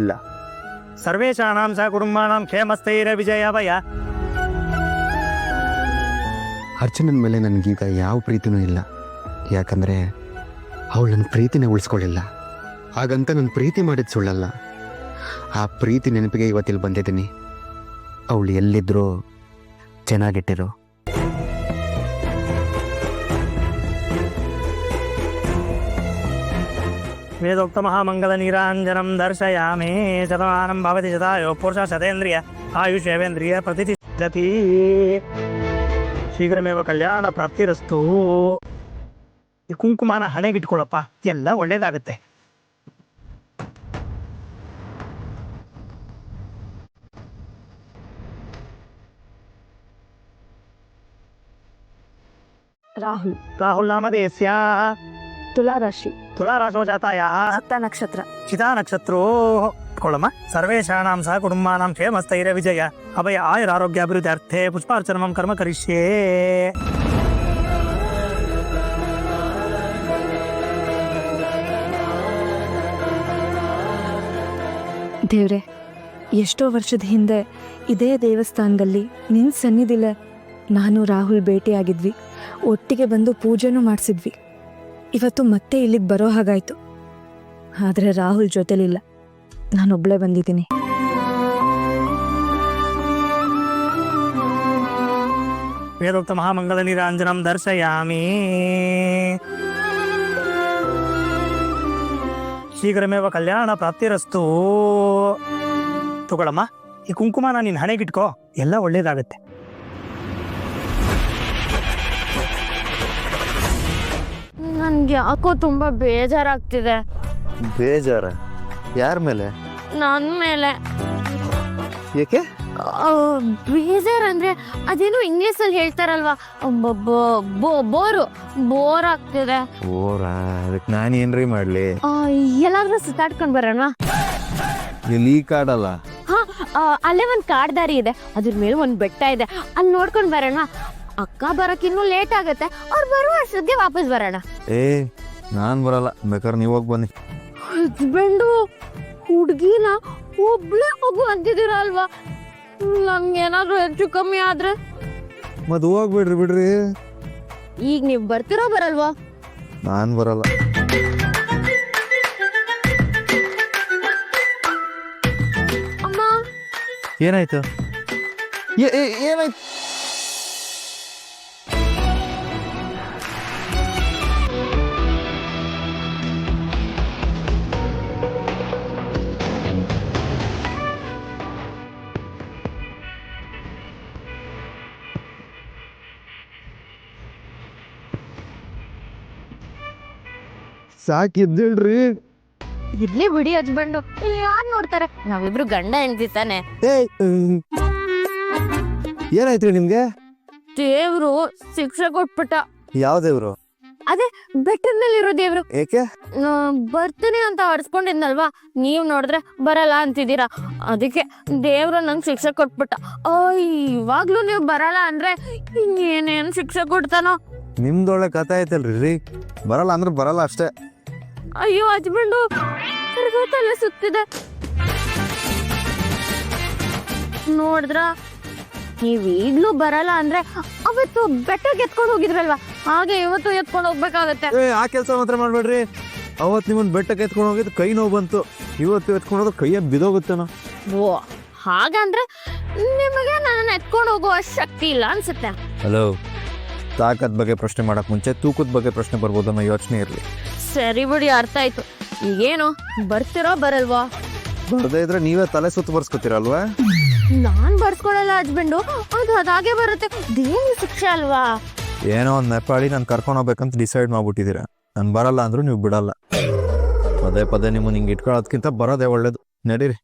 ಇಲ್ಲ. ಸರ್ವೇಷಾಣಾಂ ಸ ಕುಟುಂಬಾಣಾಂ ಕ್ಷೇಮಸ್ಥೈರ ವಿಜಯಾಭಯ. ಅರ್ಚನನ ಮೇಲೆ ನನಗೀಗ ಯಾವ ಪ್ರೀತಿನೂ ಇಲ್ಲ. ಯಾಕಂದರೆ ಅವಳು ನನ್ನ ಪ್ರೀತಿನೇ ಉಳಿಸ್ಕೊಳ್ಳಿಲ್ಲ. ಹಾಗಂತ ನನ್ನ ಪ್ರೀತಿ ಮಾಡಿದ ಸುಳ್ಳಲ್ಲ. ಆ ಪ್ರೀತಿ ನೆನಪಿಗೆ ಇವತ್ತಿಲ್ಲಿ ಬಂದಿದ್ದೀನಿ. ಅವಳು ಎಲ್ಲಿದ್ರೂ ಚೆನ್ನಾಗಿಟ್ಟಿರು. ವೇದೋಕ್ತ ಮಹಾಮಂಗಲ ನೀರಾಂಜನಂ ದರ್ಶಯಾಮಿ. ಶತಮಾನಂ ಭವತಿ ಶತಾಯೋ ಪುರುಷ ಶತೇಂದ್ರಿಯ ಆಯುಷ್ಯವೇಂದ್ರಿಯ ಪ್ರತಿಷ್ಠತಿ. ಶೀಘ್ರಮೇವ ಕಲ್ಯಾಣ ಪ್ರಾಪ್ತಿರಸ್ತು. ಈ ಕುಂಕುಮನ ಹಣೆಗಿಟ್ಕೊಳಪ್ಪ, ಎಲ್ಲ ಒಳ್ಳೇದಾಗುತ್ತೆ. ರಾಹುಲ್ ನಾಮಧೇಯಸ್ಯ ತುಲಾರಾಶಿ. ತುಲಾರಾಶೋ ಜಾತಾಯಾಃ ಹಸ್ತ ನಕ್ಷತ್ರ. ಚಿತಾ ನಕ್ಷತ್ರೋ. ಕೊಳ್ಳಮ್ಮ. ಸರ್ವೇಷಾಣಾಂ ಸಹ ಕುಟುಂಬಾನಾಂ ಕ್ಷೇಮಸ್ಥೈರ್ಯ ವಿಜಯ ಅಭಯ ಆಯುರಾರೋಗ್ಯ ಅಭಿವೃದ್ಧಿ ಪುಷ್ಪಾರ್ಚನಂ ಕರ್ಮ ಕರಿಷ್ಯೇ. ದೇವ್ರೆ, ಎಷ್ಟೋ ವರ್ಷದ ಹಿಂದೆ ಇದೇ ದೇವಸ್ಥಾನದಲ್ಲಿ ನಿನ್ನ ಸನ್ನಿಧಿಲೆ ನಾನು ರಾಹುಲ್ ಭೇಟಿಯಾಗಿದ್ವಿ. ಒಟ್ಟಿಗೆ ಬಂದು ಪೂಜೆನೂ ಮಾಡಿಸಿದ್ವಿ. ಇವತ್ತು ಮತ್ತೆ ಇಲ್ಲಿಗೆ ಬರೋ ಹಾಗಾಯಿತು. ಆದರೆ ರಾಹುಲ್ ಜೊತೆಲಿಲ್ಲ, ನಾನೊಬ್ಬಳೇ ಬಂದಿದ್ದೀನಿ. ವೇದೋಕ್ತ ಮಹಾಮಂಗಲ ನೀರಾಂಜನಂ ದರ್ಶಯಾಮಿ. ಶೀಘ್ರಮೇವ ಕಲ್ಯಾಣ ಪ್ರಾಪ್ತಿರಸ್ತು. ತಗೊಳಮ್ಮ, ಈ ಕುಂಕುಮನ ನೀನು ಹಣೆಗಿಟ್ಕೋ, ಎಲ್ಲ ಒಳ್ಳೇದಾಗತ್ತೆ. ನನ್ಗೆ ಯಾಕೋ ತುಂಬಾ ಬೇಜಾರಾಗ್ತಿದೆ. ಬೇಜಾರ? ಯಾರ ಮೇಲೆ? ನನ್ನ ಮೇಲೆ. ಏಕೆ? ಬೇಜಾರಂದ್ರೆ ಅದೇನೋ ಇಂಗ್ಲಿಷ್ ಅಲ್ಲಿ ಹೇಳ್ತಾರಲ್ವಾ, ಬೋರ್ ಆಗ್ತಿದೆ. ಅದಕ್ಕೆ ನಾನು ಏನ್ರಿ ಮಾಡ್ಲಿ? ಎಲ್ಲಾದ್ರೂ ಸುತ್ತಾಡ್ಕೊಂಡ್ ಬರೋಣ. ಇಲ್ಲಿ ಈ ಕಾಡಲ್ಲ. ಹಾ, ಅಲ್ಲೇ ಒಂದ್ ಕಾಡ್ದಾರಿ ಇದೆ, ಅದ್ರ ಮೇಲೆ ಒಂದ್ ಬೆಟ್ಟ ಇದೆ, ಅಲ್ಲಿ ನೋಡ್ಕೊಂಡ್ ಬರೋಣ. ಅಕ್ಕ ಬರಕ್ ಇನ್ನೂ ಲೇಟ್ ಆಗತ್ತೆ, ಅವ್ರು ಬರುವ ಅಷ್ಟೊತ್ತಿಗೆ ವಾಪಸ್ ಬರೋಣ. ನಾನ್ ಬರಲ್ಲ, ಬೇಕಾದ್ರೆ ನೀವ್ ಹೋಗಿ ಬನ್ನಿ. ಹಸ್ಬೆಂಡು ಹುಡ್ಗಿನ ಒಬ್ಳೇ ಹೋಗು ಅಂತಿದ್ದೀರ ಅಲ್ವಾ? ನಮ್ಗೇನಾದ್ರೂ ಹೆಚ್ಚು ಕಮ್ಮಿ ಆದ್ರೆ ಮತ್ ಹೋಗ್ಬಿಡ್ರಿ ಬಿಡ್ರಿ. ಈಗ ನೀವ್ ಬರ್ತಿರೋ ಬರಲ್ವಾ? ನಾನ್ ಬರಲ್ಲ. ಅಮ್ಮ, ಏನಾಯ್ತು? ಏನಾಯ್ತು? ಸಾಕಿದ್ದಿಲ್ರಿ. ಇರ್ಲಿ ಬಿಡಿ ಹಸ್ಬೆಂಡು, ಯಾರು ನೋಡ್ತಾರೆ? ನಾವಿಬ್ರು ಗಂಡ ಹೆಂಡ್ತಿ ತಾನೆ. ಏನಾಯ್ತ್ರಿ ನಿಮ್ಗೆ? ದೇವ್ರು ಶಿಕ್ಷೆ ಕೊಟ್ಬಿಟ್ಟ. ಯಾವ ದೇವ್ರು? ಅದೇ ಬೆಟ್ಟದಲ್ಲಿರೋ ದೇವ್ರು. ಏಕೆ? ಬರ್ತೀನಿ ಅಂತ ಹೊಡ್ಸ್ಕೊಂಡಿದ್ನಲ್ವಾ, ನೀವ್ ನೋಡಿದ್ರೆ ಬರಲ್ಲ ಅಂತಿದ್ದೀರಾ. ಅದಕ್ಕೆ ದೇವ್ರು ನಂಗೆ ಶಿಕ್ಷೆ ಕೊಟ್ಬಿಟ್ಟ. ಇವಾಗ್ಲೂ ನೀವು ಬರಲ್ಲ ಅಂದ್ರೆ ಏನೇನ್ ಶಿಕ್ಷೆ ಕೊಡ್ತಾನೋ. ನಿಮ್ದೊಳ್ಳೆ ಕಥೆ ಐತಲ್ರಿ. ಬರಲ್ಲ ಅಂದ್ರೆ ಬರಲ್ಲ ಅಷ್ಟೇ. ಅಯ್ಯೋ ಹಸ್ಬೆಂಡು, ತಲೆ ಸುತ್ತಿದೆ. ನೋಡಿದ್ರ, ನೀವ್ ಈಗ್ಲೂ ಬರಲ್ಲ ಅಂದ್ರೆ ಅವತ್ತು ಬೆಟ್ಟಕ್ಕೆ ಎತ್ಕೊಂಡು ಹೋಗಿದ್ರಲ್ವಾ, ಹಾಗೆ ಇವತ್ತು ಎತ್ಕೊಂಡು ಹೋಗ್ಬೇಕಾಗತ್ತೆ. ಆ ಕೆಲಸ ಮಾತ್ರ ಮಾಡ್ಬೇಡ್ರಿ. ಅವತ್ತು ನಿಮ್ಮನ್ನ ಬೆಟ್ಟಕ್ಕೆ ಎತ್ಕೊಂಡು ಹೋಗಿದ್ದು ಕೈ ನೋವು ಬಂತು. ಇವತ್ತು ಎತ್ಕೊಂಡು ಹೋದ್ರೆ ಕೈಯಲ್ಲಿ ಬಿದೋಗುತ್ತೇನೋ. ಓ, ಹಾಗಂದ್ರೆ ನಿಮಗೆ ನನ್ನ ಎತ್ಕೊಂಡು ಹೋಗುವ ಶಕ್ತಿ ಇಲ್ಲ ಅನ್ಸುತ್ತೆ. ಹಲೋ, ತಾಕತ್ ಬಗ್ಗೆ ಪ್ರಶ್ನೆ ಮಾಡಕ್ ಮುಂಚೆ ತೂಕದ ಬಗ್ಗೆ ಪ್ರಶ್ನೆ ಬರ್ಬೋದು ಅನ್ನೋ ಯೋಚನೆ ಇರಲಿ. ಸರಿ ಬಿಡಿ, ಅರ್ಥ ಆಯ್ತು. ಈಗೇನು ಬರ್ತಿರೋ ಬರಲ್ವಾ? ಬರದೇ ಇದ್ರೆ ನೀವೇ ತಲೆ ಸುತ್ತು ಬರ್ಸ್ಕೊತೀರಲ್ವಾ? ನಾನ್ ಬರ್ಸ್ಕೊಳಲ್ಲ ಹಸ್ಬೆಂಡು, ಅದು ಅದಾಗೆ ಬರುತ್ತೆ. ದೇವ್ರ ಶಿಕ್ಷೆ ಅಲ್ವಾ? ಏನೋ ಒಂದು ನೆಪಾಳಿ ನಾನು ಕರ್ಕೊಂಡು ಹೋಗ್ಬೇಕಂತ ಡಿಸೈಡ್ ಮಾಡ್ಬಿಟ್ಟಿದ್ದೀರಾ. ನಾನು ಬರಲ್ಲ ಅಂದ್ರೂ ನೀವು ಬಿಡಲ್ಲ. ಪದೇ ಪದೇ ನಿಮ್ಮನ್ನ ಹಿಂಗೆ ಇಟ್ಕೊಳ್ಳೋದ್ಕಿಂತ ಬರೋದೇ ಒಳ್ಳೇದು. ನಡೀರಿ.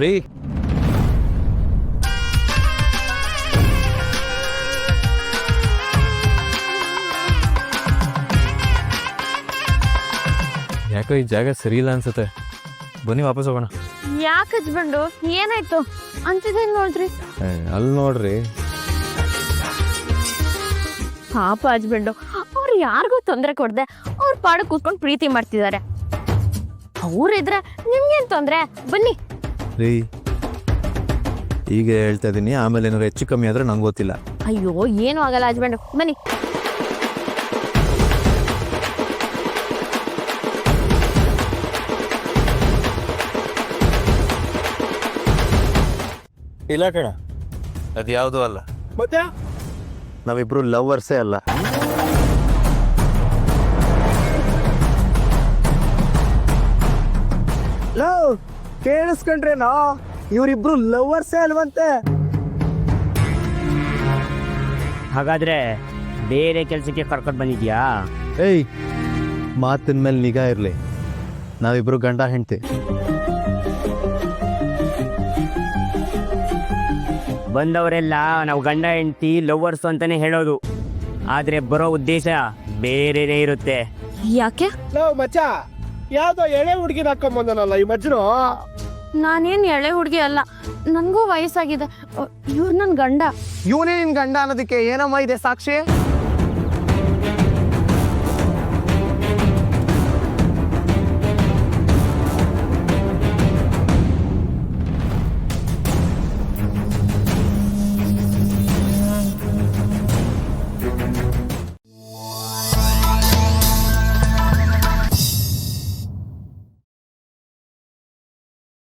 ರೀ, ಯಾಕೋ ಈ ಜಾಗ ಸರಿ ಇಲ್ಲ ಅನ್ಸುತ್ತೆ. ಬನ್ನಿ ವಾಪಸ್ ಹೋಗೋಣ. ಯಾಕೆ ಹಚ್ಬಂಡು ಏನಾಯ್ತು ಅಂತಿದ್ದೇನೆ ನೋಡ್ರಿ. ಅಲ್ಲಿ ನೋಡ್ರಿ. ಪಾಪ ಹಚ್ಬಂಡು ಅವ್ರು ಯಾರಿಗೂ ತೊಂದರೆ ಕೊಡದೆ ಅವ್ರ ಪಾಡು ಕೂತ್ಕೊಂಡು ಪ್ರೀತಿ ಮಾಡ್ತಿದ್ದಾರೆ. ಅವ್ರಿದ್ರೆ ನಿಮ್ಗೇನ್ ತೊಂದ್ರೆ? ಬನ್ನಿ. ರೀ ಈಗ ಹೇಳ್ತಾ ಇದ್ದೀನಿ, ಆಮೇಲೆ ಏನಾದ್ರು ಹೆಚ್ಚು ಕಮ್ಮಿ ಆದ್ರೆ ನಂಗೆ ಗೊತ್ತಿಲ್ಲ. ಅಯ್ಯೋ ಏನು ಆಗಲ್ಲ ಹಚ್ಬಂಡು, ಬನ್ನಿ. ಇಲ್ಲ ಕಣ, ಅದು ಯಾವುದೂ ಅಲ್ಲ. ಮತ್ತೆ ನಾವಿಬ್ರು ಲವ್ವರ್ಸೇ ಅಲ್ಲ. ಲವ್ ಕೇಳಿಸ್ಕೊಂಡ್ರೇನೋ, ಇವರಿಬ್ರು ಲವರ್ಸೇ ಅಲ್ವಂತೆ. ಹಾಗಾದ್ರೆ ಬೇರೆ ಕೆಲಸಕ್ಕೆ ಕರ್ಕೊಂಡು ಬಂದಿದ್ಯಾ? ಏಯ್, ಮಾತಿನ ಮೇಲೆ ನಿಗಾ ಇರಲಿ. ನಾವಿಬ್ರು ಗಂಡ ಹೆಂಡ್ತಿ. ಬಂದವರೆಲ್ಲ ನಾವು ಗಂಡ ಹೆಂಡತಿ ಲವರ್ಸ್ ಅಂತಾನೆ ಹೇಳೋದು, ಆದ್ರೆ ಬರೋ ಉದ್ದೇಶ ಬೇರೆನೇ ಇರುತ್ತೆ. ಯಾಕೆ? ಲವ್ ಮಚ್ಚ, ಯಾವ್ದೋ ಎಳೆ ಹುಡುಗಿನ ಹಾಕೊಂಬಂದನಲ್ಲ ಈ ಮಜ್ನು. ನಾನೇನ್ ಎಳೆ ಹುಡುಗಿ ಅಲ್ಲ, ನನ್ಗೂ ವಯಸ್ಸಾಗಿದೆ. ಇವ್ರು ನನ್ ಗಂಡ. ಇವನೇ ನಿನ್ ಗಂಡ ಅನ್ನೋದಕ್ಕೆ ಏನಮ್ಮ ಇದೆ ಸಾಕ್ಷಿ?